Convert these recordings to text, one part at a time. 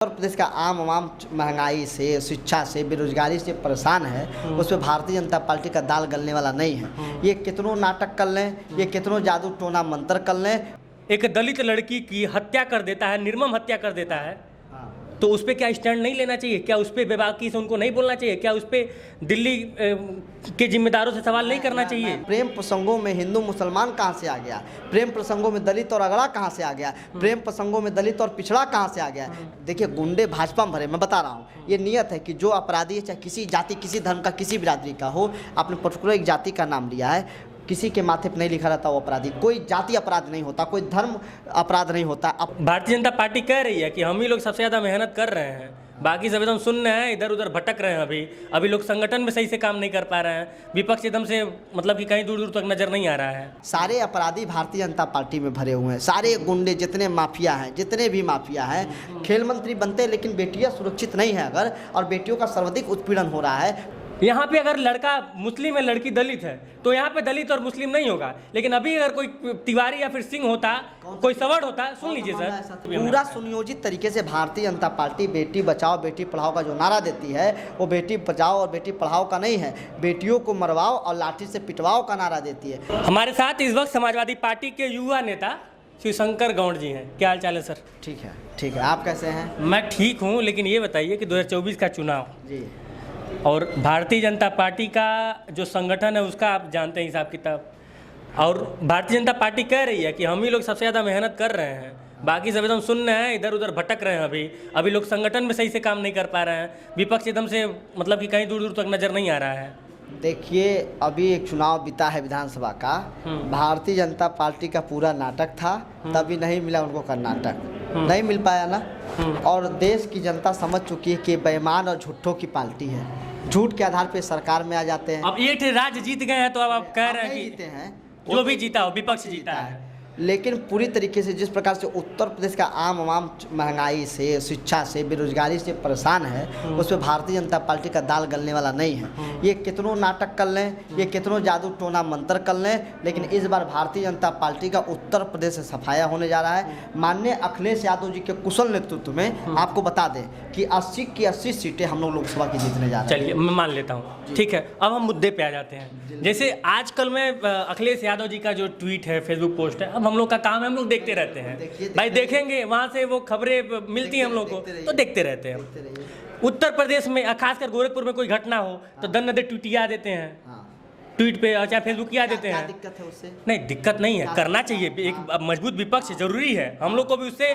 उत्तर प्रदेश का आम महंगाई से, शिक्षा से, बेरोजगारी से परेशान है। उस पर भारतीय जनता पार्टी का दाल गलने वाला नहीं है। ये कितनों नाटक कर लें, ये कितनों जादू टोना मंत्र कर लें, एक दलित लड़की की हत्या कर देता है, निर्मम हत्या कर देता है, तो उस पर क्या स्टैंड नहीं लेना चाहिए? क्या उस पर बेबाकी से उनको नहीं बोलना चाहिए? क्या उस पर दिल्ली के जिम्मेदारों से सवाल नहीं करना चाहिए? प्रेम प्रसंगों में हिंदू मुसलमान कहाँ से आ गया? प्रेम प्रसंगों में दलित और अगड़ा कहाँ से आ गया? प्रेम प्रसंगों में दलित और पिछड़ा कहाँ से आ गया? देखिए, गुंडे भाजपा में भरे, मैं बता रहा हूँ। ये नियत है कि जो अपराधी है, चाहे किसी जाति, किसी धर्म का, किसी बिरादरी का हो, आपने पर्टिकुलर एक जाति का नाम लिया है, किसी के माथे पर नहीं लिखा रहता वो अपराधी। कोई जाति अपराध नहीं होता, कोई धर्म अपराध नहीं होता। भारतीय जनता पार्टी कह रही है कि हम ही लोग सबसे ज़्यादा मेहनत कर रहे हैं, बाकी सब एकदम सुन रहे हैं, इधर उधर भटक रहे हैं। अभी लोग संगठन में सही से काम नहीं कर पा रहे हैं। विपक्ष एकदम से मतलब कि कहीं दूर दूर तक नजर नहीं आ रहा है। सारे अपराधी भारतीय जनता पार्टी में भरे हुए हैं। सारे गुंडे, जितने माफिया हैं, जितने भी माफिया हैं, खेल मंत्री बनते हैं लेकिन बेटियां सुरक्षित नहीं है अगर, और बेटियों का सर्वाधिक उत्पीड़न हो रहा है। यहाँ पे अगर लड़का मुस्लिम है, लड़की दलित है, तो यहाँ पे दलित और मुस्लिम नहीं होगा। लेकिन अभी अगर कोई तिवारी या फिर सिंह होता, कोई सवर्ण होता, सुन लीजिए सर, पूरा सुनियोजित तरीके से भारतीय जनता पार्टी बेटी बचाओ बेटी पढ़ाओ का जो नारा देती है, वो बेटी बचाओ और बेटी पढ़ाओ का नहीं है, बेटियों को मरवाओ और लाठी से पिटवाओ का नारा देती है। हमारे साथ इस वक्त समाजवादी पार्टी के युवा नेता शिवशंकर गौड़ जी हैं। क्या हाल चाल है सर? ठीक है, ठीक है। आप कैसे हैं? मैं ठीक हूँ, लेकिन ये बताइए कि 2024 का चुनाव जी, और भारतीय जनता पार्टी का जो संगठन है उसका आप जानते हैं हिसाब किताब, और भारतीय जनता पार्टी कह रही है कि हम ही लोग सबसे ज़्यादा मेहनत कर रहे हैं, बाकी सब एकदम सुन रहे हैं, इधर उधर भटक रहे हैं। अभी लोग संगठन में सही से काम नहीं कर पा रहे हैं। विपक्ष एकदम से मतलब कि कहीं दूर दूर तक नजर नहीं आ रहा है। देखिए, अभी एक चुनाव बीता है विधानसभा का, भारतीय जनता पार्टी का पूरा नाटक था, तभी नहीं मिला उनको कर्नाटक, नहीं मिल पाया ना। और देश की जनता समझ चुकी है कि बेईमान और झूठों की पार्टी है, झूठ के आधार पे सरकार में आ जाते हैं। अब एक राज्य जीत गए हैं तो अब आप कह रहे हैं कि जीते हैं, जो भी जीता हो विपक्ष जीता है। लेकिन पूरी तरीके से जिस प्रकार से उत्तर प्रदेश का आम महंगाई से, शिक्षा से, बेरोजगारी से परेशान है, उस पर भारतीय जनता पार्टी का दाल गलने वाला नहीं है। ये कितनों नाटक कर लें, ये कितनों जादू टोना मंत्र कर लें, लेकिन इस बार भारतीय जनता पार्टी का उत्तर प्रदेश से सफाया होने जा रहा है। माननीय अखिलेश यादव जी के कुशल नेतृत्व में आपको बता दें कि 80 की 80 सीटें हम लोग लोकसभा की जीतने जा रहे हैं। चलिए, मैं मान लेता हूँ, ठीक है। अब हम मुद्दे पे आ जाते हैं। जैसे आजकल में अखिलेश यादव जी का जो ट्वीट है, फेसबुक पोस्ट है, अब हम लोग का काम है, हम लोग देखते रहते हैं। भाई देखेंगे, वहाँ से वो खबरें मिलती हैं हम लोग को, तो देखते रहते हैं। उत्तर प्रदेश में खासकर गोरखपुर में कोई घटना हो तो दन दे ट्वीटिया देते हैं, ट्वीट पे चाहे फेसबुक किया देते हैं। दिक्कत है उससे? नहीं, दिक्कत नहीं है, करना चाहिए। एक मजबूत विपक्ष जरूरी है, हम लोग को भी उससे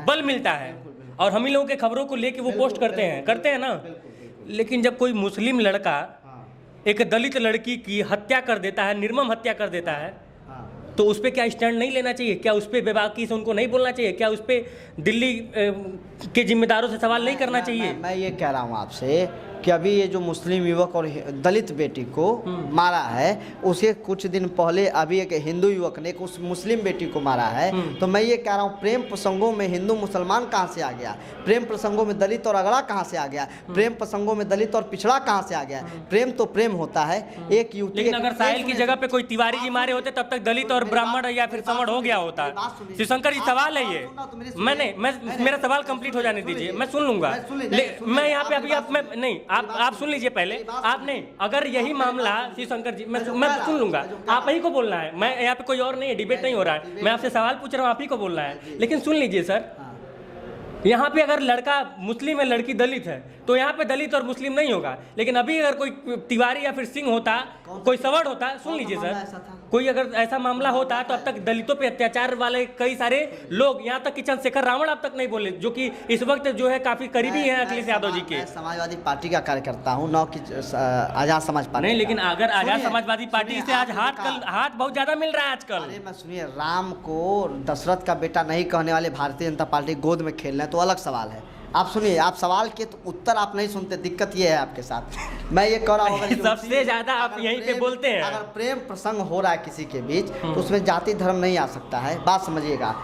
बल मिलता है, और हम ही लोगों के खबरों को लेके वो पोस्ट करते हैं ना। लेकिन जब कोई मुस्लिम लड़का एक दलित लड़की की हत्या कर देता है, निर्मम हत्या कर देता है, तो उस पर क्या स्टैंड नहीं लेना चाहिए? क्या उस पर बेबाकी से उनको नहीं बोलना चाहिए? क्या उस पर दिल्ली के जिम्मेदारों से सवाल नहीं करना चाहिए? मैं ये कह रहा हूँ आपसे कि अभी ये जो मुस्लिम युवक और दलित बेटी को मारा है, उसे कुछ दिन पहले अभी एक हिंदू युवक ने उस मुस्लिम बेटी को मारा है। तो मैं ये कह रहा हूँ, प्रेम प्रसंगों में हिंदू मुसलमान कहाँ से आ गया? प्रेम प्रसंगों में दलित और अगड़ा कहाँ से आ गया? प्रेम प्रसंगों में दलित और पिछड़ा कहाँ से आ गया? प्रेम तो प्रेम होता है। एक युवती, लेकिन अगर साहिल की जगह पे कोई तिवारी जी मारे होते तब तक दलित और ब्राह्मण या फिर सवर्ण हो गया होता। शिवशंकर जी, सवाल है ये, मेरा सवाल कंप्लीट हो जाने दीजिए, मैं सुन लूंगा। मैं यहाँ पे अभी आप सुन लीजिए पहले। आप नहीं, अगर यही मामला शिवशंकर जी, मैं सुन लूंगा, आप ही को बोलना है। मैं यहाँ पे कोई और नहीं है, डिबेट नहीं हो रहा है, मैं आपसे सवाल पूछ रहा हूँ, आप ही को बोलना है। लेकिन सुन लीजिए सर, यहाँ पे अगर लड़का मुस्लिम है, लड़की दलित है, तो यहाँ पे दलित और मुस्लिम नहीं होगा। लेकिन अभी अगर कोई तिवारी या फिर सिंह होता, कोई सवर्ण होता, सुन लीजिए सर, कोई अगर ऐसा मामला होता तो अब तक दलितों पे अत्याचार वाले कई सारे लोग, यहाँ तक कि चंद्रशेखर रावण अब तक नहीं बोले, जो कि इस वक्त जो है काफी करीबी हैं अखिलेश यादव जी के। समाजवादी पार्टी का कार्यकर्ता हूँ, नौ की आजाद समाज पार्टी। नहीं, लेकिन अगर आजाद समाजवादी पार्टी से आज हाथ बहुत ज्यादा मिल रहा है आजकल। अरे मैं सुनिए, राम को दशरथ का बेटा नहीं कहने वाले भारतीय जनता पार्टी गोद में खेल रहे हैं, तो अलग सवाल है। आप सुनिए, आप सवाल के तो उत्तर आप नहीं सुनते, दिक्कत ये है आपके साथ। मैं ये कह रहा हूँ, सबसे ज्यादा आप यहीं पे बोलते हैं। अगर प्रेम प्रसंग हो रहा है किसी के बीच, तो उसमें जाति धर्म नहीं आ सकता है, बात समझिएगा।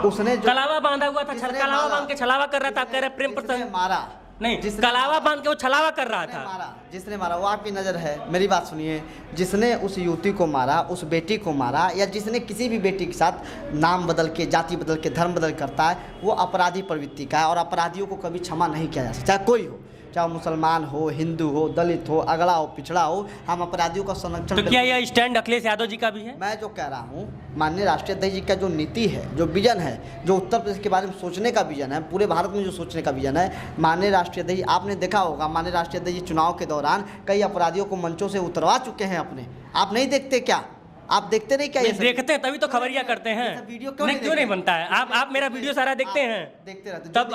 उसने जो कलावा बांधा हुआ था, कलावा बांध के छलावा कर रहा था, आप कह रहे प्रेम प्रसंग मारा, नहीं, कलावा बांध के वो छलावा कर रहा था। जिसने मारा वो आपकी नज़र है, मेरी बात सुनिए, जिसने उस युवती को मारा, उस बेटी को मारा, या जिसने किसी भी बेटी के साथ नाम बदल के, जाति बदल के, धर्म बदल करता है, वो अपराधी प्रवृत्ति का है और अपराधियों को कभी क्षमा नहीं किया जा सकता, चाहे कोई हो, चाहे मुसलमान हो, हिंदू हो, दलित हो, अगला हो, पिछड़ा हो, हम अपराधियों का संरक्षण। तो क्या यह स्टैंड अखिलेश यादव जी का भी है? मैं जो कह रहा हूँ, माननीय राष्ट्रीय अध्यक्ष जी का जो नीति है, जो विजन है, जो उत्तर प्रदेश के बारे में सोचने का विजन है, पूरे भारत में जो सोचने का विजन है, माननीय राष्ट्रीय अध्यक्ष, आपने देखा होगा माननीय राष्ट्रीय अध्यक्ष जी चुनाव के दौरान कई अपराधियों को मंचों से उतरवा चुके हैं अपने। आप नहीं देखते क्या? आप देखते नहीं क्या? ये देखते हैं तभी तो खबरिया करते हैं। वीडियो क्यों नहीं बनता है? आप मेरा वीडियो सारा देखते हैं, देखते रहते, तब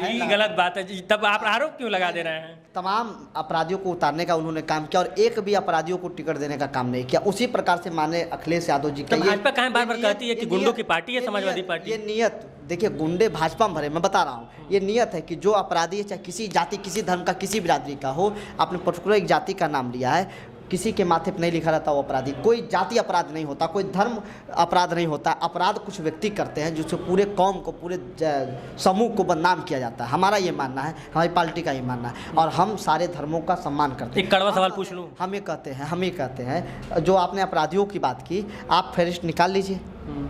ये गलत बात है, तब आप आरोप क्यों लगा दे रहे हैं? तमाम अपराधियों को उतारने का उन्होंने काम किया और एक भी अपराधियों को टिकट देने का काम नहीं किया। उसी प्रकार से माननीय अखिलेश यादव जी का भाजपा कहाँ बार बार कहती है कि गुंडों की पार्टी है समाजवादी पार्टी। ये नियत देखिए, गुंडे भाजपा में भरे, मैं बता रहा हूँ, ये नियत है कि जो अपराधी है, चाहे किसी जाति, किसी धर्म का, किसी बिरादरी का हो, आपने पर्टिकुलर एक जाति का नाम लिया है, किसी के माथे पर नहीं लिखा रहता वो अपराधी। कोई जाति अपराध नहीं होता, कोई धर्म अपराध नहीं होता। अपराध कुछ व्यक्ति करते हैं जिससे पूरे कौम को, पूरे समूह को बदनाम किया जाता है। हमारा ये मानना है, हमारी पार्टी का ये मानना है और हम सारे धर्मों का सम्मान करते हैं। एक कड़वा सवाल पूछ लूँ? हम ये कहते हैं जो आपने अपराधियों की बात की, आप फहरिस्त निकाल लीजिए,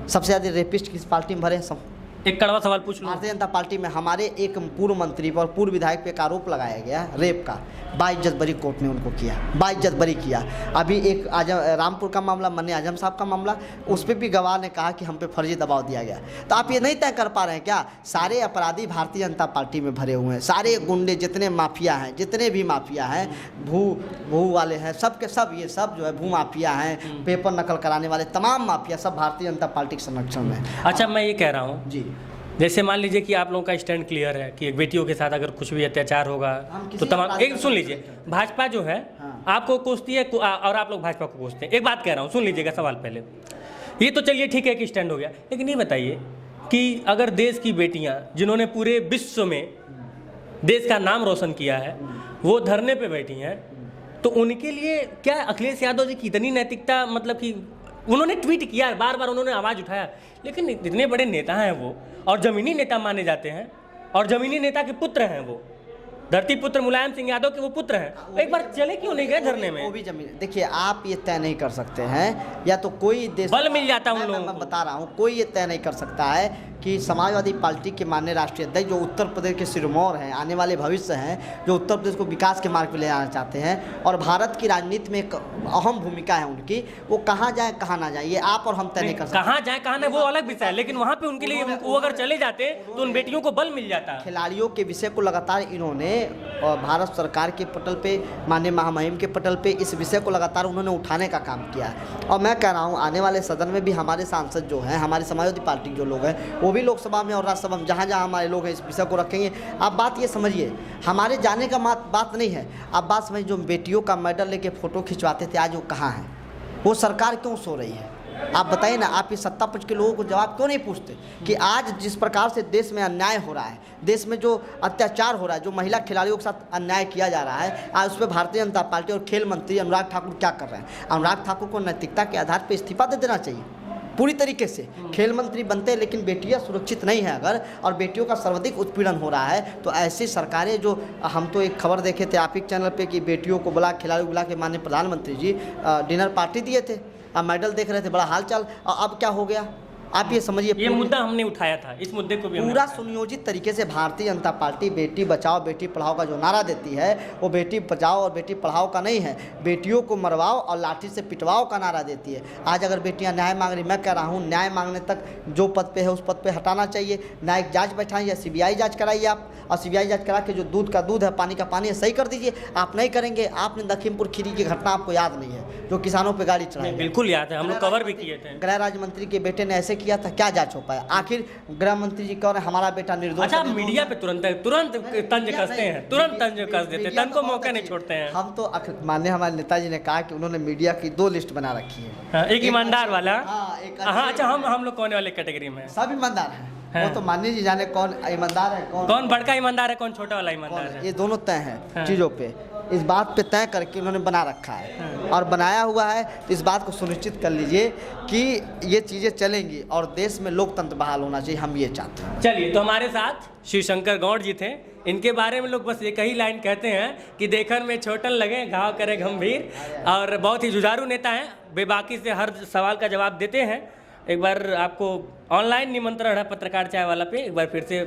सबसे ज़्यादा रेपिस्ट किस पार्टी में भरे हैं? सब। एक कड़वा सवाल पूछ लूँ? भारतीय जनता पार्टी में हमारे एक पूर्व मंत्री पर, पूर्व विधायक पे एक आरोप लगाया गया रेप का, बाइज्जत बरी कोर्ट ने उनको किया, बाइज्जत बरी किया। अभी एक रामपुर का मामला, मन्ने आजम साहब का मामला, उस पर भी गवाह ने कहा कि हम पे फर्जी दबाव दिया गया। तो आप ये नहीं तय कर पा रहे हैं क्या? सारे अपराधी भारतीय जनता पार्टी में भरे हुए हैं, सारे गुंडे, जितने माफिया हैं, जितने भी माफिया हैं, भू वाले हैं, सब के सब, ये सब जो है भू माफिया हैं, पेपर नकल कराने वाले तमाम माफिया, सब भारतीय जनता पार्टी के संरक्षण में। अच्छा, मैं ये कह रहा हूँ जी, जैसे मान लीजिए कि आप लोगों का स्टैंड क्लियर है कि बेटियों के साथ अगर कुछ भी अत्याचार होगा तो तमाम, एक सुन लीजिए, भाजपा जो है आपको कोसती है और आप लोग भाजपा को कोसते हैं। एक बात कह रहा हूँ, सुन लीजिएगा सवाल पहले। ये तो चलिए ठीक है कि स्टैंड हो गया, लेकिन ये बताइए कि अगर देश की बेटियाँ जिन्होंने पूरे विश्व में देश का नाम रोशन किया है वो धरने पर बैठी हैं, तो उनके लिए क्या अखिलेश यादव जी की इतनी नैतिकता, मतलब कि उन्होंने ट्वीट किया, बार बार उन्होंने आवाज़ उठाया, लेकिन इतने बड़े नेता हैं वो और ज़मीनी नेता माने जाते हैं और ज़मीनी नेता के पुत्र हैं वो, धरती पुत्र मुलायम सिंह यादव के वो पुत्र हैं, एक बार चले क्यों नहीं गए धरने में? वो भी जमीन, देखिए आप ये तय नहीं कर सकते हैं, या तो कोई देश बल मिल जाता है उन लोगों को। मैं बता रहा हूँ, कोई ये तय नहीं कर सकता है कि समाजवादी पार्टी के माननीय राष्ट्रीय अध्यक्ष, जो उत्तर प्रदेश के सिरमौर हैं, आने वाले भविष्य हैं, जो उत्तर प्रदेश को विकास के मार्ग पर ले जाना चाहते हैं और भारत की राजनीति में एक अहम भूमिका है उनकी, वो कहाँ जाए कहाँ ना जाए ये आप और हम तय नहीं कर सकते। कहाँ जाए कहाँ नहीं वो अलग विषय है, लेकिन वहाँ पे उनके लिए वो अगर चले जाते तो उन बेटियों को बल मिल जाता। खिलाड़ियों के विषय को लगातार इन्होंने भारत सरकार के पटल पे, माननीय महामहिम के पटल पे इस विषय को लगातार उन्होंने उठाने का काम किया है और मैं कह रहा हूँ आने वाले सदन में भी हमारे सांसद जो हैं, हमारे समाजवादी पार्टी जो लोग हैं, वो भी लोकसभा में और राज्यसभा में जहाँ जहाँ हमारे लोग हैं इस विषय को रखेंगे। आप बात ये समझिए, हमारे जाने का बात नहीं है, आप बात समझिए, जो बेटियों का मेडल लेके फ़ोटो खिंचवाते थे आज वो कहाँ हैं? वो सरकार क्यों सो रही है? आप बताइए ना, आप ये सत्ता पक्ष के लोगों को जवाब क्यों नहीं पूछते कि आज जिस प्रकार से देश में अन्याय हो रहा है, देश में जो अत्याचार हो रहा है, जो महिला खिलाड़ियों के साथ अन्याय किया जा रहा है, आज उस पर भारतीय जनता पार्टी और खेल मंत्री अनुराग ठाकुर क्या कर रहे हैं? अनुराग ठाकुर को नैतिकता के आधार पर इस्तीफा दे देना चाहिए पूरी तरीके से। खेल मंत्री बनते हैं लेकिन बेटियां सुरक्षित नहीं है अगर, और बेटियों का सर्वाधिक उत्पीड़न हो रहा है, तो ऐसी सरकारें जो, हम तो एक खबर देखे थे आप ही चैनल पे कि बेटियों को बुला, खिलाड़ियों को बुला के माननीय प्रधानमंत्री जी डिनर पार्टी दिए थे, अब मेडल देख रहे थे, बड़ा हालचाल, और अब क्या हो गया? आप ये समझिए, ये मुद्दा हमने उठाया था, इस मुद्दे को भी पूरा सुनियोजित तरीके से भारतीय जनता पार्टी बेटी बचाओ बेटी पढ़ाओ का जो नारा देती है वो बेटी बचाओ और बेटी पढ़ाओ का नहीं है, बेटियों को मरवाओ और लाठी से पिटवाओ का नारा देती है। आज अगर बेटियां न्याय मांग रही, मैं कह रहा हूं न्याय मांगने तक जो पद पे है उस पद पे हटाना चाहिए, न्यायिक जांच बैठाएं या सीबीआई जांच कराइए आप, और सीबीआई जांच करा के जो दूध का दूध है, पानी का पानी है, सही कर दीजिए। आप नहीं करेंगे, आपने लखीमपुर खीरी की घटना आपको याद नहीं है, जो किसानों पर गाड़ी चलाई? बिल्कुल याद है, हम लोग कवर भी किए थे। गृह राज्य मंत्री के बेटे ने ऐसे किया था, क्या जांच हो पाया? आखिर गृह मंत्री जी कौन है? हमारा बेटा निर्दोष। अच्छा, मीडिया पे तुरंत तंज कसते हैं, तुरंत तंज कस देते हैं, तन को मौका नहीं छोड़ते हैं। हम तो माननीय हमारे नेताजी ने कहा कि उन्होंने मीडिया की 2 लिस्ट बना रखी है, एक ईमानदार वाला, हाँ, अच्छा, हम लोग कौन वाले कैटेगरी में? सब ईमानदार हैं। वो तो माननीय जी जाने कौन ईमानदार है, कौन बड़का ईमानदार है, कौन छोटा वाला ईमानदार है, ये दोनों तय है चीज़ों पे। इस बात पे तय करके उन्होंने बना रखा है और बनाया हुआ है, तो इस बात को सुनिश्चित कर लीजिए कि ये चीज़ें चलेंगी और देश में लोकतंत्र बहाल होना चाहिए, हम ये चाहते हैं। चलिए, तो हमारे साथ शिवशंकर गौड़ जी थे, इनके बारे में लोग बस एक ही लाइन कहते हैं कि देखन में छोटन लगे घाव करे गंभीर, और बहुत ही जुझारू नेता हैं, बेबाकी से हर सवाल का जवाब देते हैं। एक बार आपको ऑनलाइन निमंत्रण है पत्रकार चाय वाला पे, एक बार फिर से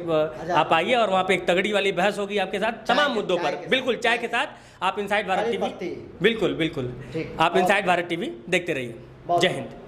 आप आइए और वहाँ पे एक तगड़ी वाली बहस होगी आपके साथ तमाम मुद्दों पर, बिल्कुल चाय के साथ। आप इनसाइड भारत टीवी, बिल्कुल बिल्कुल, आप इनसाइड भारत टीवी देखते रहिए। जय हिंद।